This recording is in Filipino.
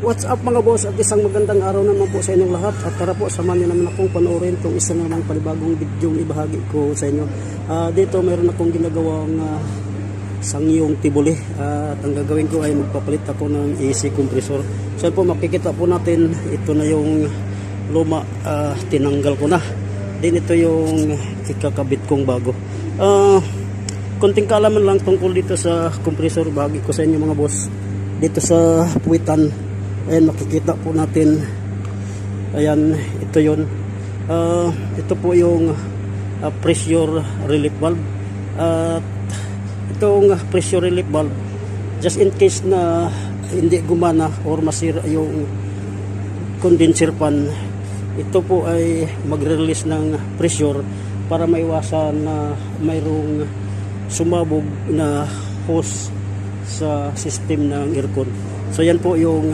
What's up mga boss, at isang magandang araw naman po sa inyong lahat. At tara po, samahan niyo naman akong panoorin itong isa namang panibagong video ibahagi ko sa inyo. Dito mayroon akong ginagawang sangyong tibuli. At ang gagawin ko ay magpapalit ako ng AC compressor. So po makikita po natin, ito na yung luma, tinanggal ko na. Then ito yung ikakabit kong bago. Konting kaalaman lang tungkol dito sa compressor, bahagi ko sa inyo mga boss. Dito sa puwitan, ayan, makikita po natin, ayan, ito yun. Ito po yung pressure relief valve. At itong pressure relief valve, just in case na hindi gumana or masira yung condenser fan, ito po ay magre-release ng pressure para maiwasan na mayroong sumabog na hose sa system ng aircon. So yan po yung